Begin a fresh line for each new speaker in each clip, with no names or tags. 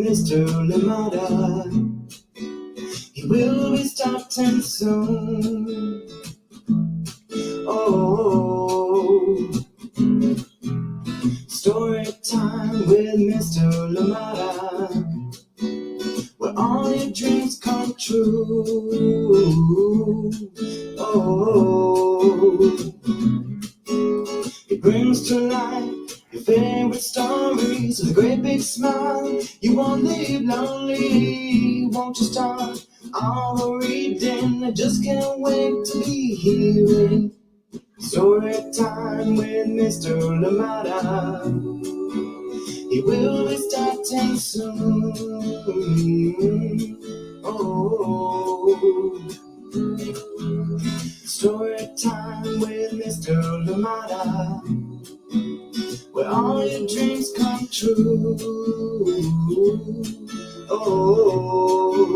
Mr. Lamada. He will be starting soon. Oh, story time with Mr. Lamada, where all your dreams come true. Oh, it brings to life your favorite stories with a great big smile. You won't live lonely, won't you start all the reading? I just can't wait to be hearing story time with Mr. Lamada. He will be starting soon. Oh, story time with Mr. Lamada, where all your dreams come true. Oh,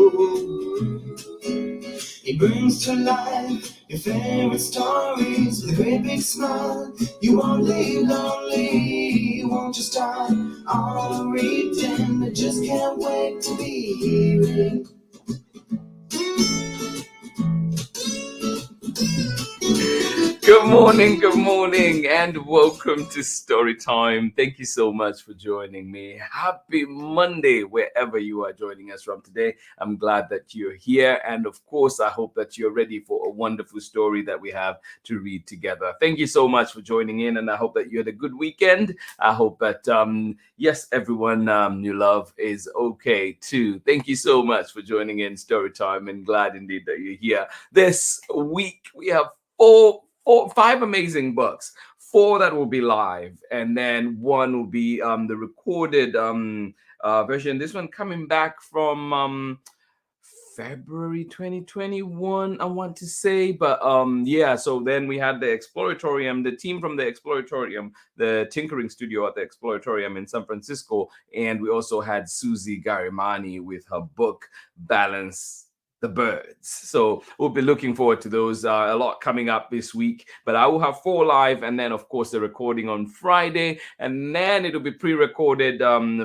he brings to life your favorite stories with a great big smile. You won't leave lonely, won't you start all reading? I just can't wait to be hearing.
Good morning, and welcome to Story Time. Thank you so much for joining me. Happy Monday, wherever you are joining us from today. I'm glad that you're here, and of course, I hope that you're ready for a wonderful story that we have to read together. Thank you so much for joining in, and I hope that you had a good weekend. I hope that, yes, everyone you love is okay too. Thank you so much for joining in Story Time, and glad indeed that you're here. This week, we have five amazing books. 4 that will be live, and then 1 will be the recorded version. This one coming back from February 2021, I want to say, but yeah. So then we had the Exploratorium, the team from the Exploratorium, the tinkering studio at the Exploratorium in San Francisco, and we also had Susie Garimani with her book Balance the Birds. So we'll be looking forward to those. A lot coming up this week, but I will have 4 live, and then of course the recording on Friday, and then it'll be pre-recorded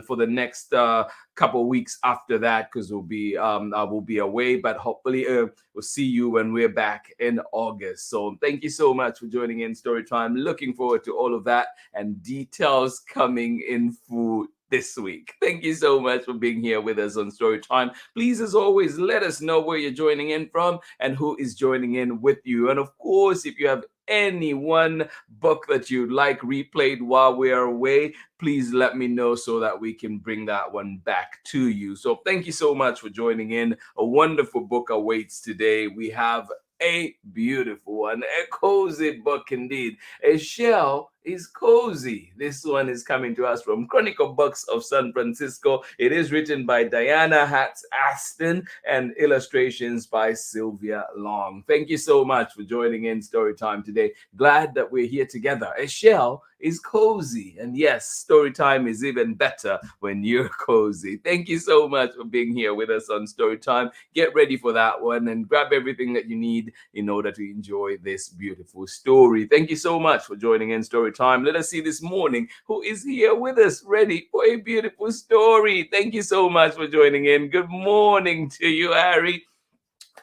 for the next couple of weeks after that, because I will be away, but hopefully we'll see you when we're back in August. So thank you so much for joining in Storytime. Looking forward to all of that, and details coming in full this week. Thank you so much for being here with us on Storytime. Please, as always, let us know where you're joining in from and who is joining in with you. And of course, if you have any one book that you'd like replayed while we are away, please let me know so that we can bring that one back to you. So thank you so much for joining in. A wonderful book awaits today. We have a beautiful one, a cozy book indeed. A shell is cozy. This one is coming to us from Chronicle Books of San Francisco. It is written by Dianna Aston and illustrations by Sylvia Long. Thank you so much for joining in Storytime today. Glad that we're here together. A shell is cozy, and yes, Storytime is even better when you're cozy. Thank you so much for being here with us on Storytime. Get ready for that one and grab everything that you need in order to enjoy this beautiful story. Thank you so much for joining in Storytime. Let us see this morning who is here with us, ready for a beautiful story. Thank you so much for joining in. Good morning to you, Harry.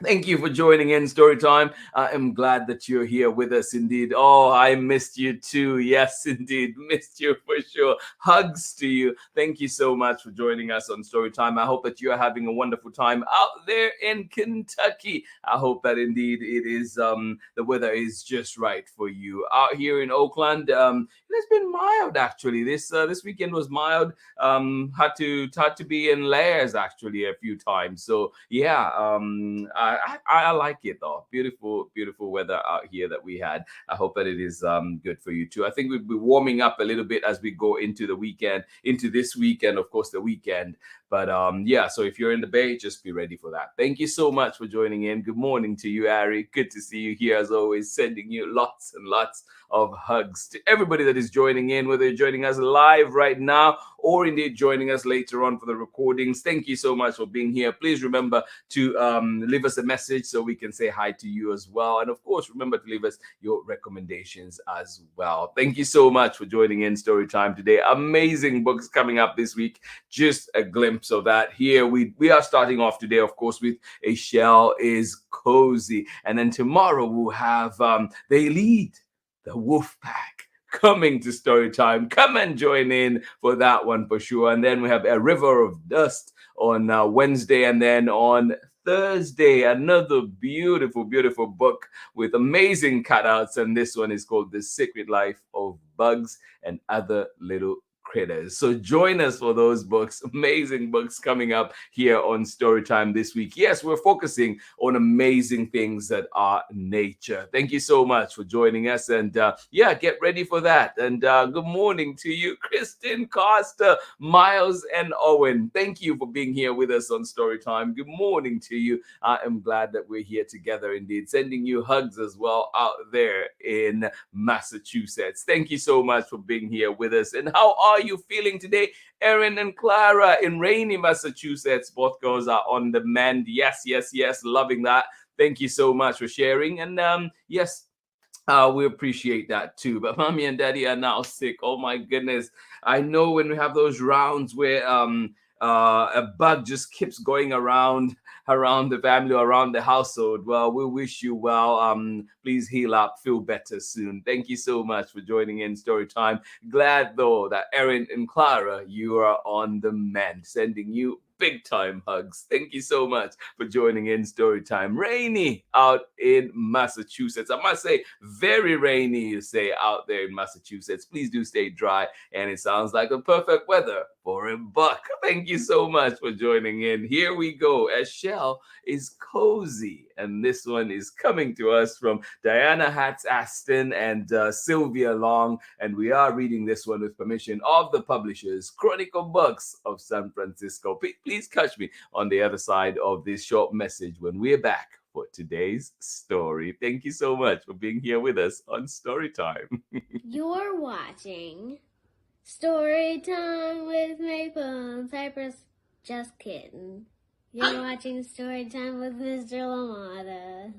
Thank you for joining in Storytime. I am glad that you're here with us indeed. Oh, I missed you too. Yes, indeed. Missed you for sure. Hugs to you. Thank you so much for joining us on Storytime. I hope that you are having a wonderful time out there in Kentucky. I hope that indeed it is the weather is just right for you. Out here in Oakland, it has been mild actually. This weekend was mild. Had to be in layers actually a few times. So yeah, I like it though. Beautiful weather out here that we had. I hope that it is good for you too. I think we'll be warming up a little bit as we go into the weekend, into this weekend, of course, the weekend. But yeah, so if you're in the Bay, just be ready for that. Thank you so much for joining in. Good morning to you, Ari. Good to see you here as always, sending you lots and lots of hugs to everybody that is joining in, whether you're joining us live right now or indeed joining us later on for the recordings. Thank you so much for being here. Please remember to leave us a message so we can say hi to you as well. And of course, remember to leave us your recommendations as well. Thank you so much for joining in Story Time today. Amazing books coming up this week. Just a glimpse of that here. We are starting off today, of course, with A Shell is Cozy. And then tomorrow we'll have They Lead, the Wolf Pack, coming to Story Time. Come and join in for that one for sure. And then we have A River of Dust on Wednesday, and then on Thursday, another beautiful, beautiful book with amazing cutouts. And this one is called The Secret Life of Bugs and Other Little Critters. So join us for those books, amazing books coming up here on Storytime this week. Yes, we're focusing on amazing things that are nature. Thank you so much for joining us, and get ready for that. And good morning to you, Kristen, Costa, Miles, and Owen. Thank you for being here with us on Storytime. Good morning to you. I am glad that we're here together indeed. Sending you hugs as well out there in Massachusetts. Thank you so much for being here with us. And how are you feeling today? Erin and Clara in rainy Massachusetts. Both girls are on the mend. Yes. Loving that. Thank you so much for sharing. And we appreciate that too. But mommy and daddy are now sick. Oh my goodness. I know when we have those rounds where a bug just keeps going around the family, around the household. Well, we wish you well. Please heal up, feel better soon. Thank you so much for joining in Story Time. Glad though that Erin and Clara, you are on the mend. Sending you big time hugs. Thank you so much for joining in Story Time. Rainy out in Massachusetts. I must say, very rainy, you say, out there in Massachusetts. Please do stay dry. And it sounds like the perfect weather for a buck. Thank you so much for joining in. Here we go. A Shell is Cozy. And this one is coming to us from Dianna Aston and Sylvia Long. And we are reading this one with permission of the publishers, Chronicle Books of San Francisco. Please catch me on the other side of this short message when we're back for today's story. Thank you so much for being here with us on Storytime.
You're watching Storytime with Maple and Cypress. Just kidding. You're watching Storytime with Mr. LaMotta.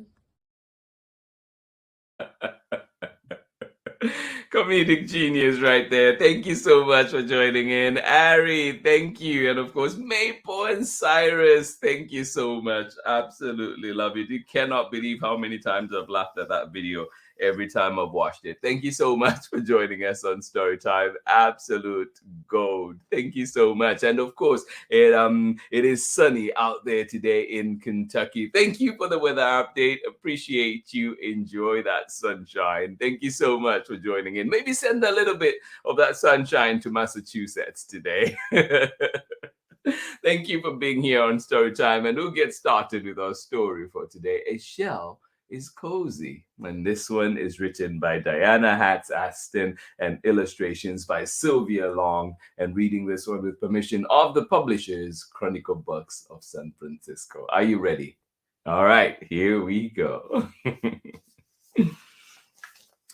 Comedic genius right there. Thank you so much for joining in. Ari, thank you. And of course, Maple and Cyrus, thank you so much. Absolutely love it. You cannot believe how many times I've laughed at that video every time I've watched it. Thank you so much for joining us on Storytime. Absolute gold. Thank you so much. And of course, it is sunny out there today in Kentucky. Thank you for the weather update. Appreciate you. Enjoy that sunshine. Thank you so much for joining in. Maybe send a little bit of that sunshine to Massachusetts today. Thank you for being here on Storytime, and we'll get started with our story for today. A Shell is Cozy, and this one is written by Dianna Aston and illustrations by Sylvia Long, and reading this one with permission of the publishers, Chronicle Books of San Francisco. Are you ready? All right, here we go.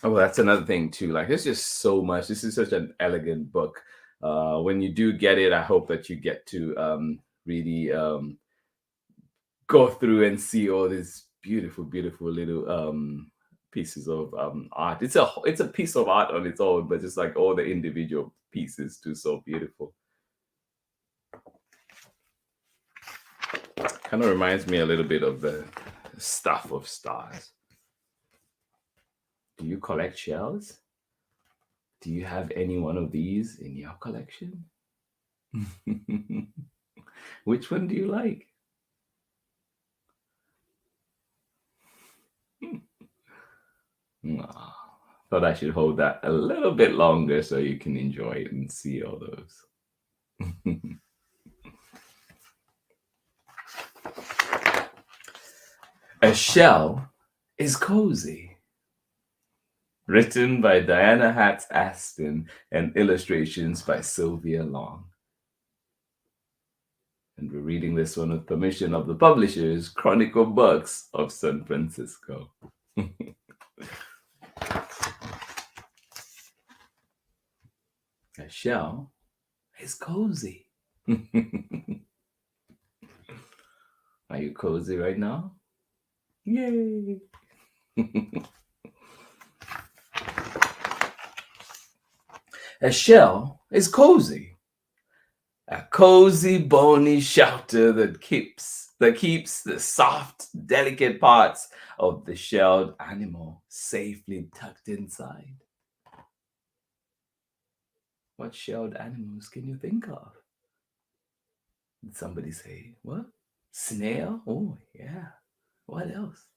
Oh, that's another thing too. Like, there's just so much. This is such an elegant book. When you do get it, I hope that you get to really go through and see all these beautiful little pieces of art. It's a piece of art on its own, but just like all the individual pieces too, so beautiful. Kind of reminds me a little bit of the Stuff of Stars. Do you collect shells? Do you have any one of these in your collection? Which one do you like? Thought I should hold that a little bit longer so you can enjoy it and see all those. A Shell is Cozy. Written by Dianna Aston and illustrations by Sylvia Long. And we're reading this one with permission of the publishers, Chronicle Books of San Francisco. A Shell is cozy. Are you cozy right now? Yay! A shell is cozy. A cozy, bony shelter that keeps the soft, delicate parts of the shelled animal safely tucked inside. What shelled animals can you think of? Did somebody say, what? Snail? Oh, yeah. What else?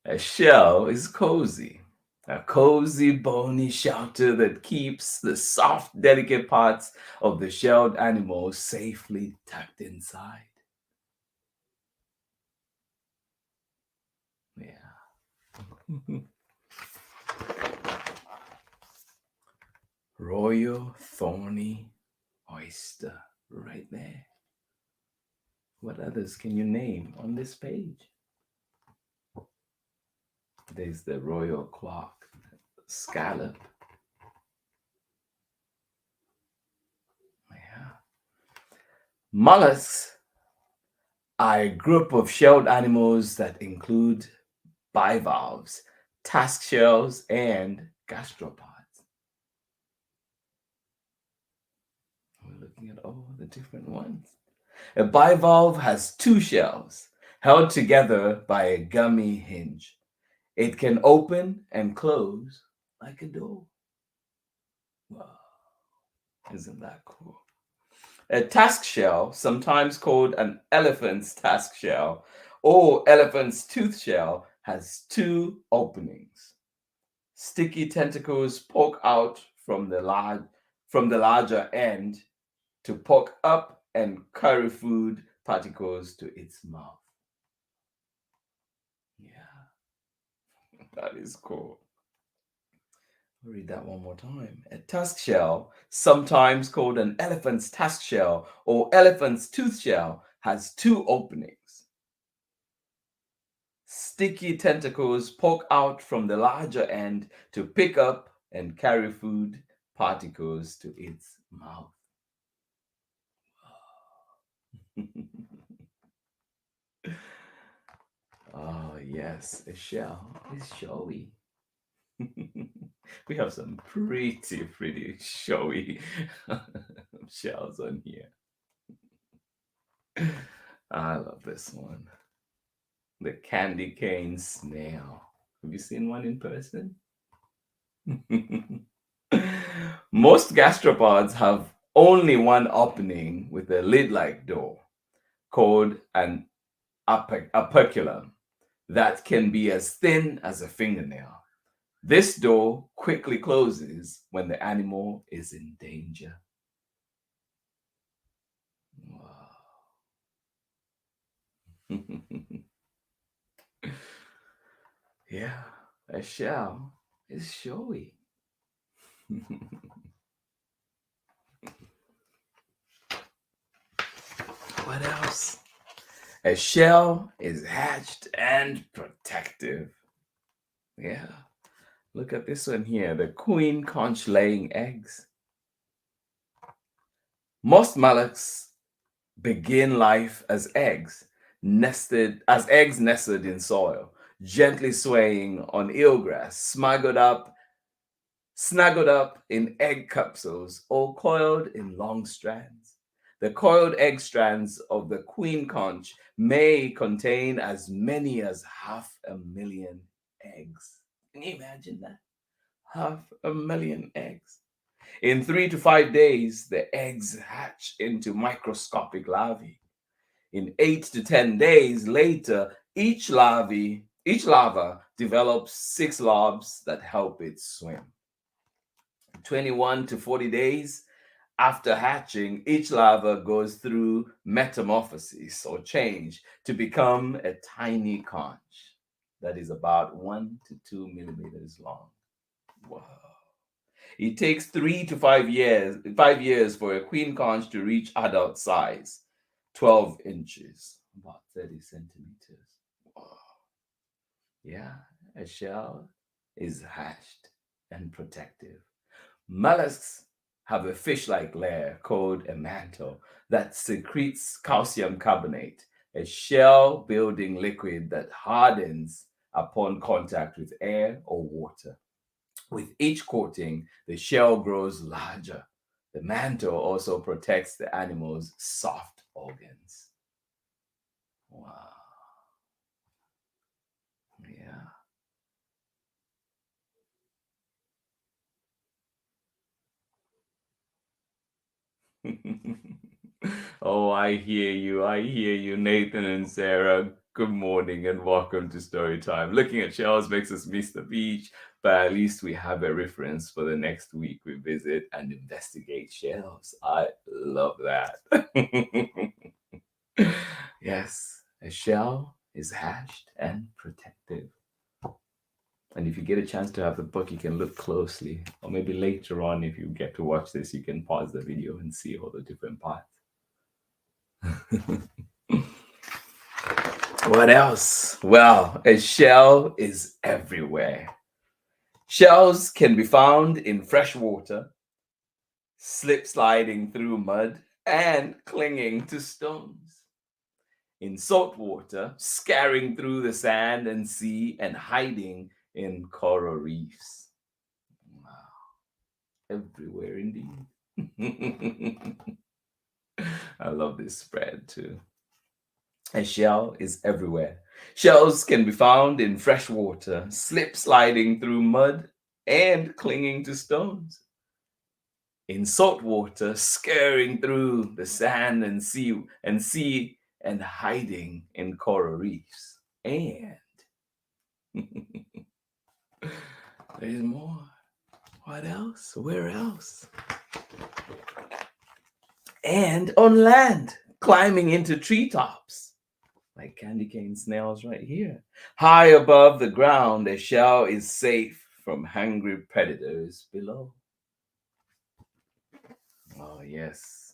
A shell is cozy. A cozy, bony shelter that keeps the soft, delicate parts of the shelled animal safely tucked inside. Yeah. Royal thorny oyster, right there. What others can you name on this page? There's the royal clock, scallop. Yeah. Mollusks are a group of shelled animals that include bivalves, task shells, and gastropods. We're looking at all the different ones. A bivalve has two shells held together by a gummy hinge. It can open and close like a door. Wow, isn't that cool? A task shell, sometimes called an elephant's task shell or elephant's tooth shell, has two openings. Sticky tentacles poke out from the larger end to poke up and carry food particles to its mouth. Yeah, that is cool. I'll read that one more time. A tusk shell, sometimes called an elephant's tusk shell or elephant's tooth shell, has two openings. Sticky tentacles poke out from the larger end to pick up and carry food particles to its mouth. Oh, yes, a shell is showy. We have some pretty showy shells on here. I love this one. The candy cane snail. Have you seen one in person? Most gastropods have only one opening with a lid-like door called an operculum that can be as thin as a fingernail. This door quickly closes when the animal is in danger. Wow. Yeah, a shell is showy. What else? A shell is hatched and protective. Yeah, look at this one here, the queen conch laying eggs. Most mollusks begin life as eggs nested in soil, gently swaying on eelgrass, snuggled up in egg capsules or coiled in long strands. The coiled egg strands of the queen conch may contain as many as 500,000 eggs. Can you imagine that? 500,000 eggs. In 3 to 5 days, the eggs hatch into microscopic larvae. In 8 to 10 days later, each larva develops 6 lobes that help it swim. 21 to 40 days after hatching, each larva goes through metamorphosis or change to become a tiny conch that is about 1 to 2 millimeters long. Wow. It takes 3 to 5 years for a queen conch to reach adult size, 12 inches, about 30 centimeters. Wow. Yeah, a shell is hatched and protective. Mollusks have a fish-like layer called a mantle that secretes calcium carbonate, a shell-building liquid that hardens upon contact with air or water. With each coating, the shell grows larger. The mantle also protects the animal's soft organs. Wow. Yeah. Oh, I hear you. I hear you, Nathan and Sarah. Good morning and welcome to Story Time. Looking at shells makes us miss the beach, but at least we have a reference for the next week we visit and investigate shells. I love that. Yes, a shell is hashed and protective. And if you get a chance to have the book, you can look closely. Or maybe later on, if you get to watch this, you can pause the video and see all the different parts. What else? Well, a shell is everywhere. Shells can be found in fresh water, slip sliding through mud, and clinging to stones. In salt water, scurrying through the sand and sea, and hiding in coral reefs. Wow. Everywhere indeed. I love this spread too. A shell is everywhere. Shells can be found in fresh water, slip sliding through mud, and clinging to stones. In salt water, scurrying through the sand and sea, and hiding in coral reefs. And there's more. What else? Where else? And on land, climbing into treetops. Like candy cane snails right here. High above the ground, a shell is safe from hungry predators below. Oh, yes.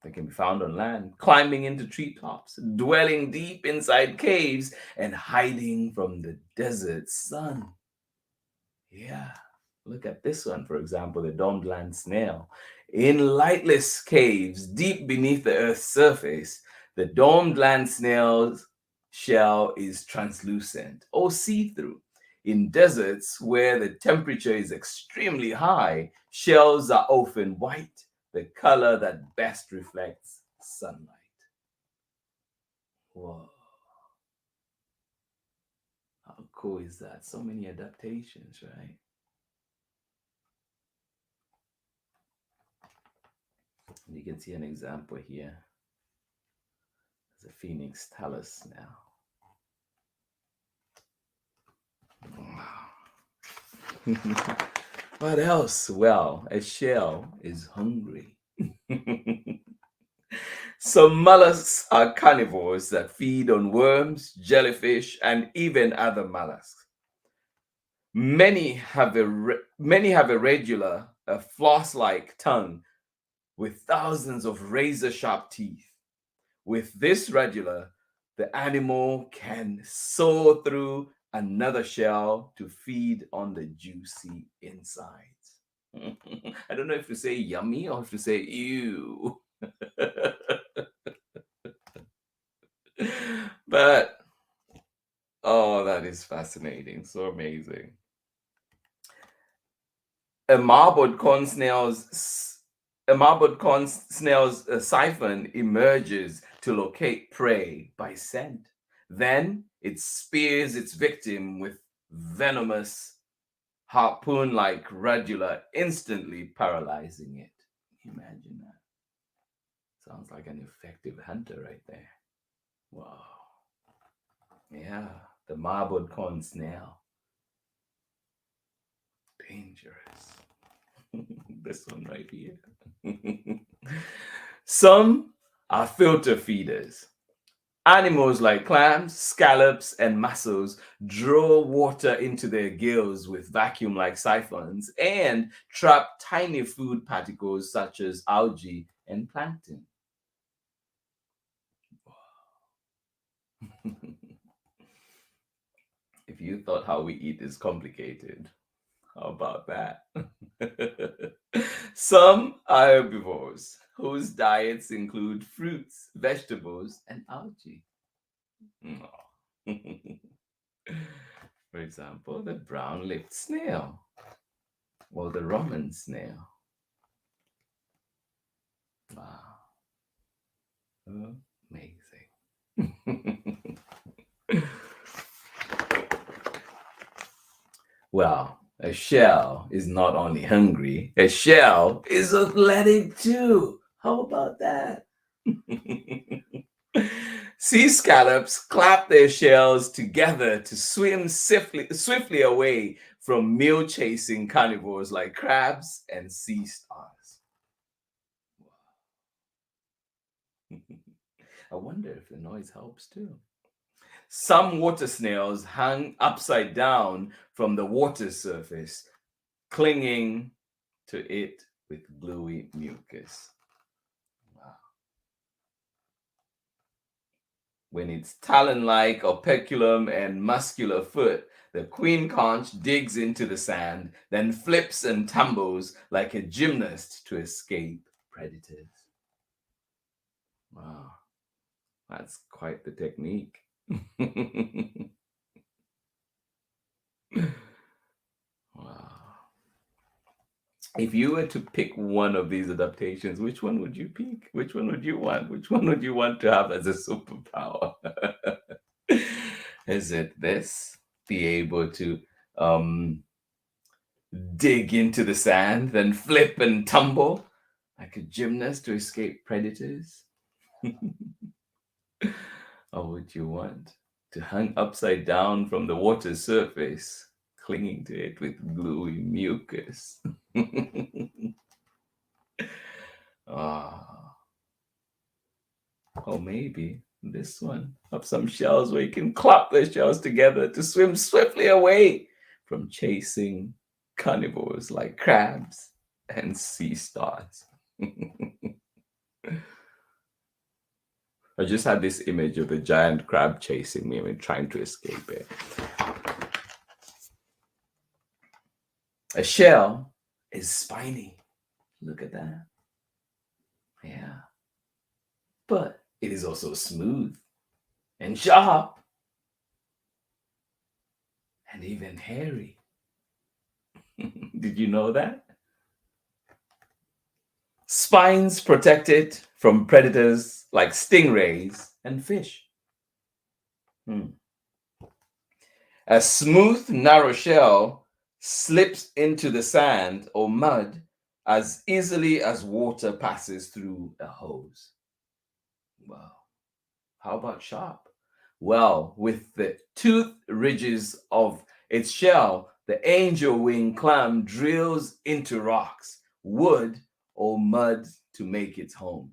They can be found on land, climbing into treetops, dwelling deep inside caves, and hiding from the desert sun. Yeah. Look at this one, for example, the domed land snail. In lightless caves deep beneath the earth's surface, the domed land snail's shell is translucent or see-through. In deserts where the temperature is extremely high, shells are often white, the color that best reflects sunlight. Whoa. How cool is that? So many adaptations, right? And you can see an example here. There's a phoenix talus now. Wow. What else? Well, a shell is hungry. Some mollusks are carnivores that feed on worms, jellyfish, and even other mollusks. Many have a regular, a floss-like tongue with thousands of razor-sharp teeth. With this radula, the animal can saw through another shell to feed on the juicy insides. I don't know if to say yummy or if to say ew. But, oh, that is fascinating. So amazing. A marbled corn snail's siphon emerges to locate prey by scent. Then it spears its victim with venomous harpoon-like radula, instantly paralyzing it. Imagine that. Sounds like an effective hunter right there. Wow. Yeah, the marbled corn snail. Dangerous. This one right here. Some are filter feeders. Animals like clams, scallops, and mussels draw water into their gills with vacuum-like siphons and trap tiny food particles such as algae and plankton. If you thought how we eat is complicated, How about that? Some are herbivores whose diets include fruits, vegetables, and algae. Aw. For example, the brown-lipped snail or the Roman snail. Wow. Amazing. Well, a shell is not only hungry, a shell is athletic too. How about that? Sea scallops clap their shells together to swim swiftly away from meal chasing carnivores like crabs and sea stars. I wonder if the noise helps too. Some water snails hang upside down from the water surface, clinging to it with gluey mucus. Wow. When its talon-like operculum and muscular foot, the queen conch digs into the sand, then flips and tumbles like a gymnast to escape predators. Wow, that's quite the technique. Wow. If you were to pick one of these adaptations, which one would you pick? Which one would you want? Which one would you want to have as a superpower? Is it this? Be able to dig into the sand, then flip and tumble like a gymnast to escape predators? Or would you want to hang upside down from the water's surface, clinging to it with gluey mucus? Ah, or maybe this one of some shells where you can clap the shells together to swim swiftly away from chasing carnivores like crabs and sea stars. I just had this image of a giant crab chasing me and trying to escape it. A shell is spiny. Look at that. Yeah. But it is also smooth and sharp and even hairy. Did you know that? Spines protect it from predators like stingrays and fish. A smooth, narrow shell slips into the sand or mud as easily as water passes through a hose. Wow. How about sharp? Well, with the tooth ridges of its shell, the angel wing clam drills into rocks, wood, or mud to make its home.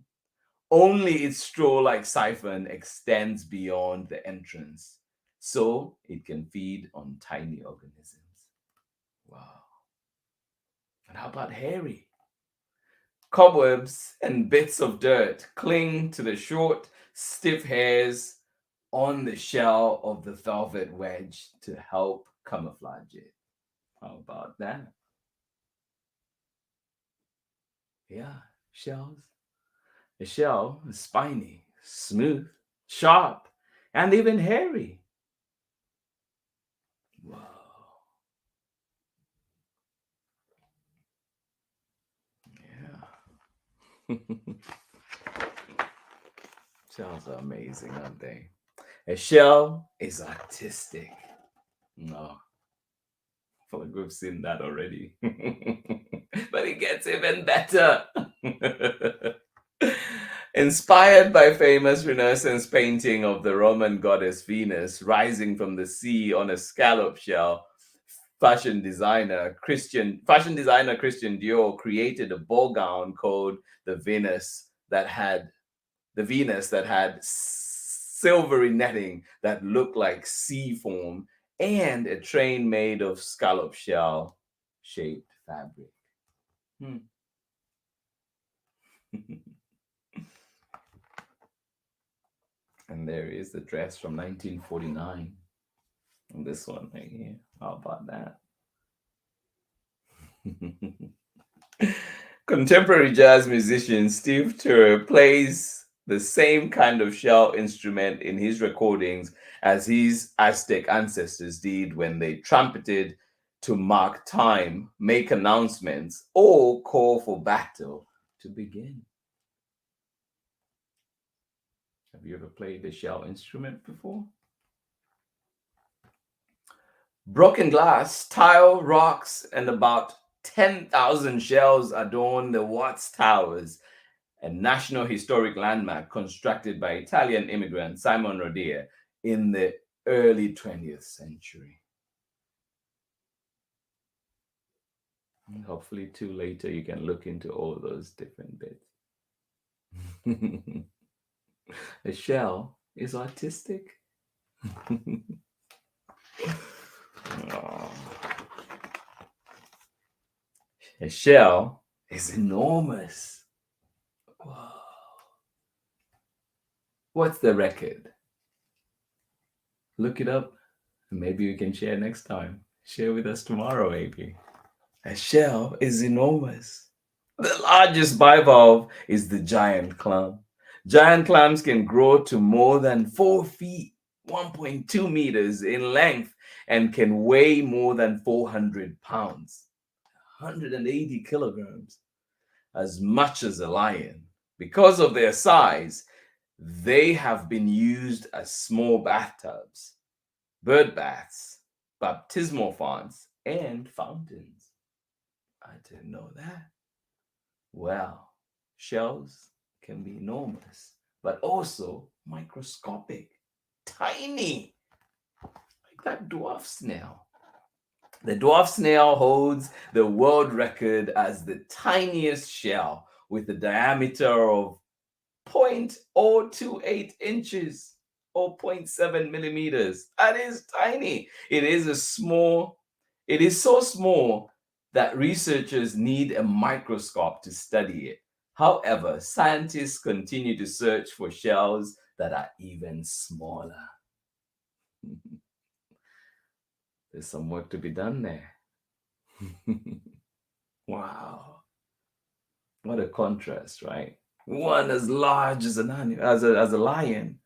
Only its straw-like siphon extends beyond the entrance, so it can feed on tiny organisms. Wow. And how about hairy? Cobwebs and bits of dirt cling to the short, stiff hairs on the shell of the velvet wedge to help camouflage it. How about that? Yeah, shells. The shell is spiny, smooth, sharp, and even hairy. Wow. Yeah. Shells are amazing, aren't they? A shell is artistic. No, I feel like we've seen that already. But it gets even better. Inspired by famous Renaissance painting of the Roman goddess Venus rising from the sea on a scallop shell, fashion designer Christian Dior created a ball gown called the Venus that had silvery netting that looked like sea foam and a train made of scallop shell shaped fabric. And there is the dress from 1949. And this one right here. How about that? Contemporary jazz musician Steve Turr plays the same kind of shell instrument in his recordings as his Aztec ancestors did when they trumpeted to mark time, make announcements, or call for battle to begin. Have you ever played a shell instrument before? Broken glass, tile, rocks, and about 10,000 shells adorn the Watts Towers, a National Historic Landmark constructed by Italian immigrant Simon Rodier in the early 20th century. And hopefully, too, later you can look into all those different bits. A shell is artistic. Oh. A shell is enormous. Whoa. What's the record? Look it up. Maybe we can share next time. Share with us tomorrow, maybe. A shell is enormous. The largest bivalve is the giant clam. Giant clams can grow to more than 4 feet, 1.2 meters in length, and can weigh more than 400 pounds, 180 kilograms, as much as a lion. Because of their size, they have been used as small bathtubs, bird baths, baptismal fonts, and fountains. I didn't know that. Well, shells can be enormous, but also microscopic, tiny, like that dwarf snail. The dwarf snail holds the world record as the tiniest shell with a diameter of 0.028 inches or 0.7 millimeters. That is tiny. It is so small that researchers need a microscope to study it. However, scientists continue to search for shells that are even smaller. There's some work to be done there. Wow. What a contrast, right? One as large as as a lion,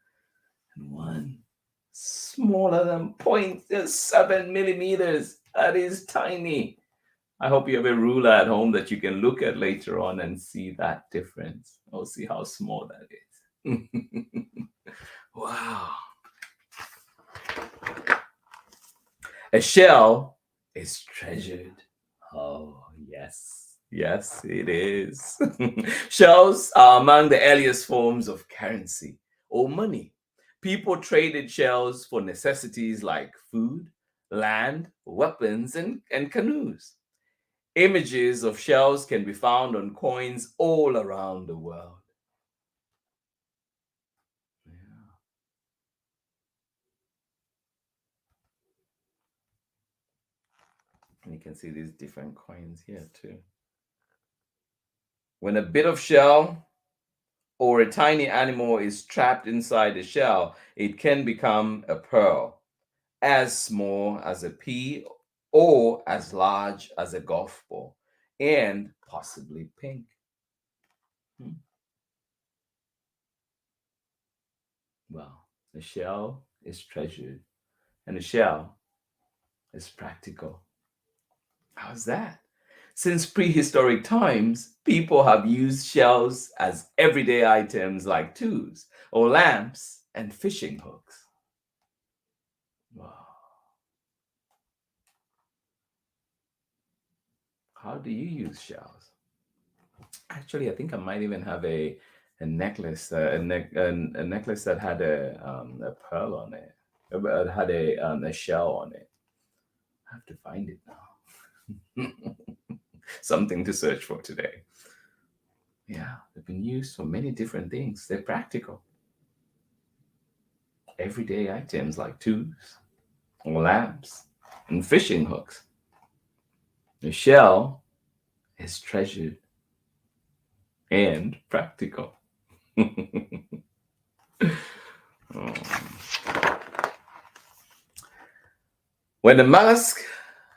and one smaller than 0.7 millimeters. That is tiny. I hope you have a ruler at home that you can look at later on and see that difference, or see how small that is. Wow. A shell is treasured. Oh, yes. Yes, it is. Shells are among the earliest forms of currency or money. People traded shells for necessities like food, land, weapons, and canoes. Images of shells can be found on coins all around the world. Yeah. And you can see these different coins here too. When a bit of shell or a tiny animal is trapped inside the shell, it can become a pearl, as small as a pea or as large as a golf ball, and possibly pink. Well, the shell is treasured, and the shell is practical. How's that? Since prehistoric times, people have used shells as everyday items like tools or lamps and fishing hooks. Wow. How do you use shells? Actually, I think I might even have a necklace, a necklace that had a pearl on it. It had a shell on it. I have to find it now. Something to search for today. Yeah, they've been used for many different things. They're practical. Everyday items like tools, or lamps, and fishing hooks. The shell is treasured and practical. Oh. When the mollusk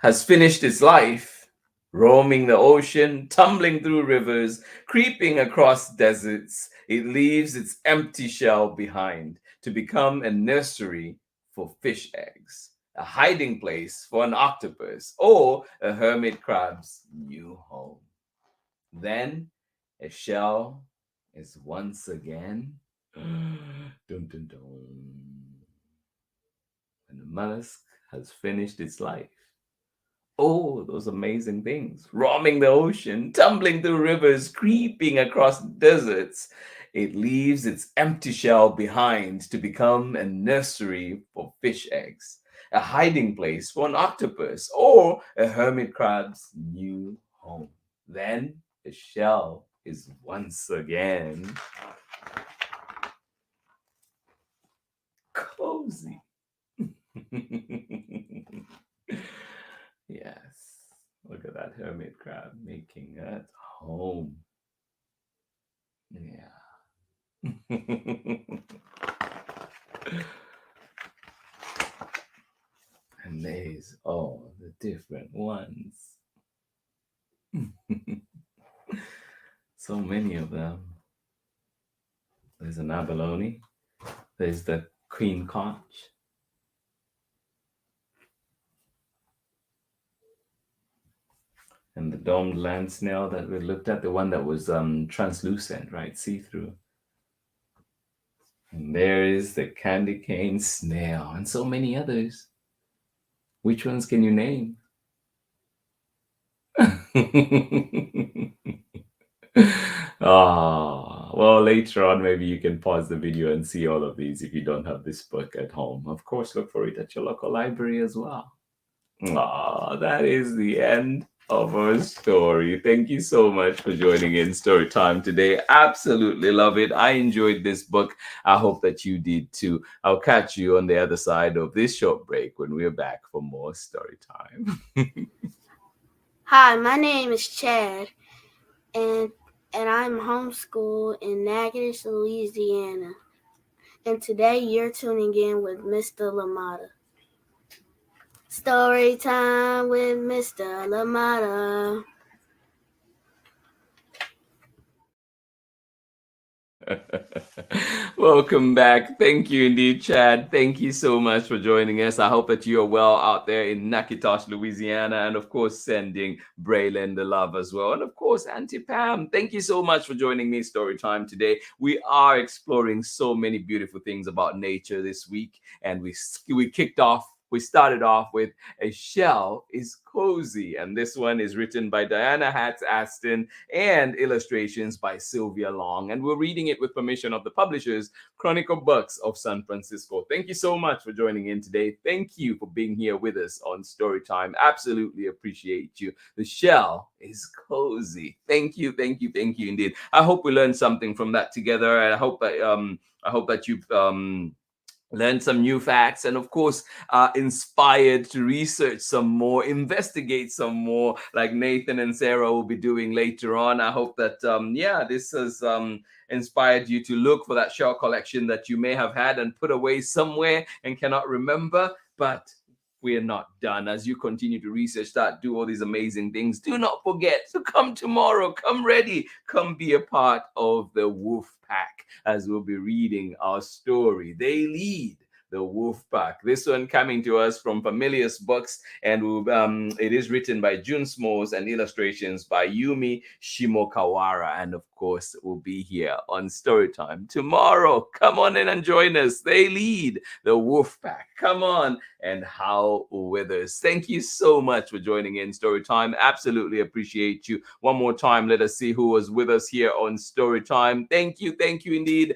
has finished its life, Roaming the ocean, tumbling through rivers, creeping across deserts, it leaves its empty shell behind to become a nursery for fish eggs, a hiding place for an octopus, or a hermit crab's new home. Then a shell is once again dun, dun, dun, and the mollusk has finished its life. Oh, those amazing things. Roaming the ocean, tumbling through rivers, creeping across deserts. It leaves its empty shell behind to become a nursery for fish eggs, a hiding place for an octopus, or a hermit crab's new home. Then the shell is once again cozy. Yes. Look at that hermit crab making it home. Yeah. And there's all the different ones. So many of them. There's an abalone. There's the queen conch. And the domed land snail that we looked at, the one that was translucent, right? See-through. And there is the candy cane snail and so many others. Which ones can you name? Well, later on, maybe you can pause the video and see all of these if you don't have this book at home. Of course, look for it at your local library as well. That is the end of our story. Thank you so much for joining in Story Time today. Absolutely love it. I enjoyed this book. I hope that you did too. I'll catch you on the other side of this short break when we're back for more Story Time.
Hi, my name is Chad, and I'm homeschooled in Natchitoches, Louisiana. And today you're tuning in with Mr. LaMotta. Story time with Mr. LaMotta.
Welcome back. Thank you indeed, Chad. Thank you so much for joining us. I hope that you are well out there in Natchitoches, Louisiana, and of course, sending Braylon the love as well. And of course, Auntie Pam, thank you so much for joining me Story Time today. We are exploring so many beautiful things about nature this week, and we started off with A Shell is Cozy, and this one is written by Dianna Aston and illustrations by Sylvia Long, and we're reading it with permission of the publishers Chronicle Books of San Francisco. Thank you so much for joining in today. Thank you for being here with us on Storytime. Absolutely appreciate you. The shell is cozy. Thank you indeed. I hope we learned something from that together, and I hope that you've learn some new facts, and of course inspired to research some more, investigate some more, like Nathan and Sarah will be doing later on. I hope that this has inspired you to look for that shell collection that you may have had and put away somewhere and cannot remember. But we are not done. As you continue to research that, do all these amazing things, do not forget to come tomorrow. Come ready. Come be a part of the Wolf Pack as we'll be reading our story. They lead the Wolf Pack. This one coming to us from Familius Books, and it is written by June Smalls and illustrations by Yumi Shimokawara. And of course, we'll be here on Storytime tomorrow. Come on in and join us. They lead the Wolf Pack. Come on and howl with us. Thank you so much for joining in Storytime. Absolutely appreciate you. One more time, let us see who was with us here on Storytime. Thank you indeed,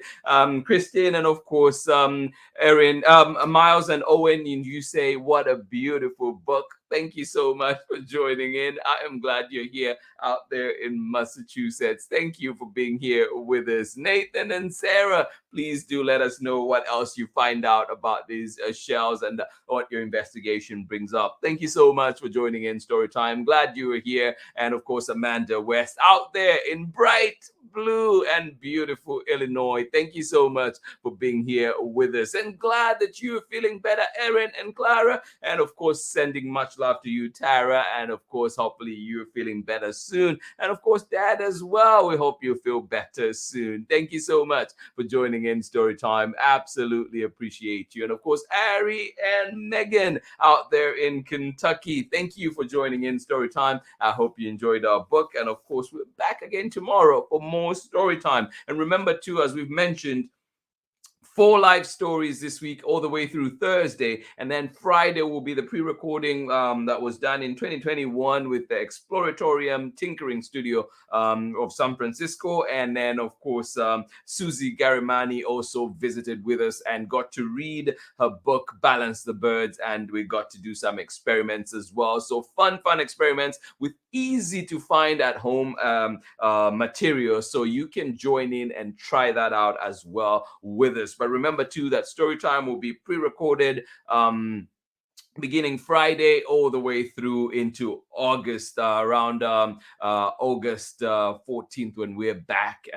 Christine, and of course, Erin, Miles, and Owen. And you say, what a beautiful book. Thank you so much for joining in. I am glad you're here out there in Massachusetts. Thank you for being here with us. Nathan and Sarah, please do let us know what else you find out about these shells and what your investigation brings up. Thank you so much for joining in Storytime. Glad you were here. And of course, Amanda West out there in bright blue and beautiful Illinois. Thank you so much for being here with us, and glad that you're feeling better, Erin and Clara. And of course, sending much love to you, Tara. And of course, hopefully you're feeling better soon. And of course, Dad as well. We hope you feel better soon. Thank you so much for joining in Storytime. Absolutely appreciate you. And of course, Ari and Megan out there in Kentucky, thank you for joining in Storytime. I hope you enjoyed our book. And of course, we're back again tomorrow for more Storytime. And remember too, as we've mentioned, 4 live stories this week all the way through Thursday, and then Friday will be the pre-recording that was done in 2021 with the Exploratorium Tinkering Studio of San Francisco. And then of course Susie Garimani also visited with us and got to read her book Balance the Birds, and we got to do some experiments as well. So fun experiments with easy to find at home material, so you can join in and try that out as well with us. But remember too that Storytime will be pre-recorded beginning Friday all the way through into August, around August 14th, when we're back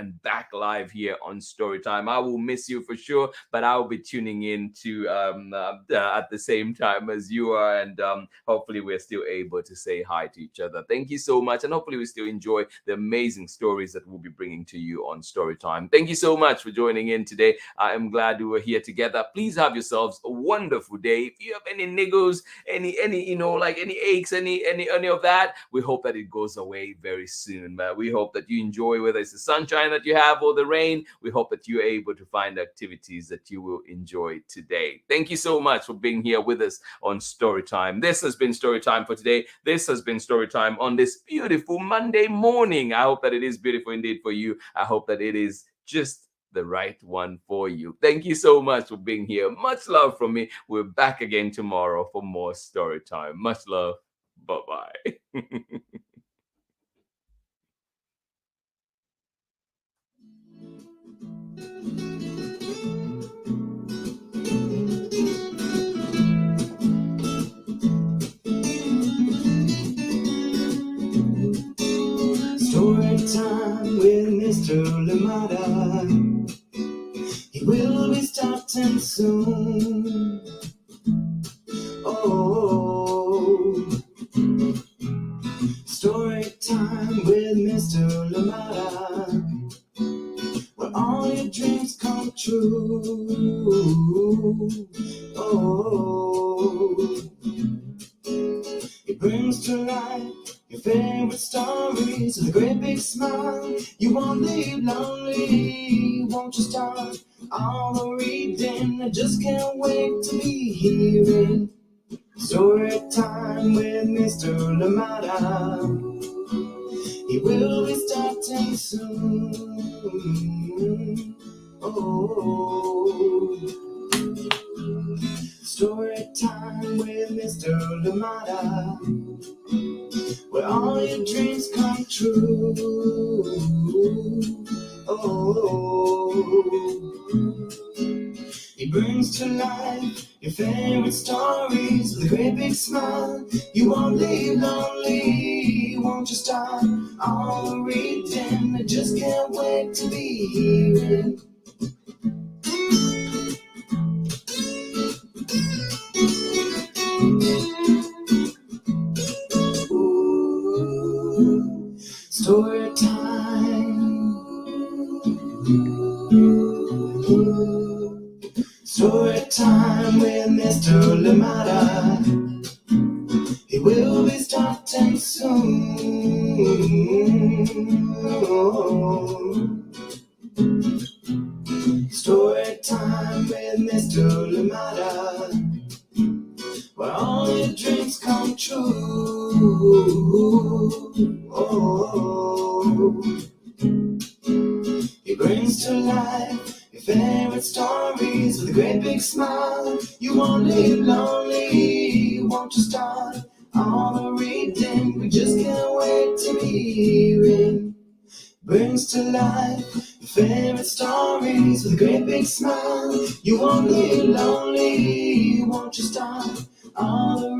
live here on Storytime. I will miss you for sure, but I will be tuning in to at the same time as you are, and hopefully we're still able to say hi to each other. Thank you so much, and hopefully we still enjoy the amazing stories that we'll be bringing to you on Storytime. Thank you so much for joining in today. I am glad we were here together. Please have yourselves a wonderful day. If you have any niggles, any like any aches, any of that, we hope that it goes away very soon. We hope that you enjoy, whether it's the sunshine that you have or the rain. We hope that you're able to find activities that you will enjoy today. Thank you so much for being here with us on Storytime. This has been Storytime for today. This has been Storytime on this beautiful Monday morning. I hope that it is beautiful indeed for you. I hope that it is just the right one for you. Thank you so much for being here. Much love from me. We're back again tomorrow for more story time. Much love. Bye-bye.
Story time with Mr. Lamada. He will be starting soon. Oh, story time with Mr. Lamada, where all your dreams come true. Oh, he brings to life your favorite stories with a great big smile. You won't leave lonely, won't you start all the reading? I just can't wait to be hearing story time with Mr. Lamada. He will be starting soon. Oh, story time with Mr. Lamada, where all your dreams come true. Oh, he brings to life your favorite stories with a great big smile. You won't leave lonely, won't you start all the reading? I just can't wait to be hearing story time. Story time with Mr. Lamada. He will be starting soon. Oh, story time with Mr. Lamada, where all your dreams come true. Oh, he brings to life your favorite stories with a great big smile. You won't leave lonely, won't you start all the reading? We just can't wait to be hearing. Brings to life your favorite stories with a great big smile. You won't leave lonely, won't you start all the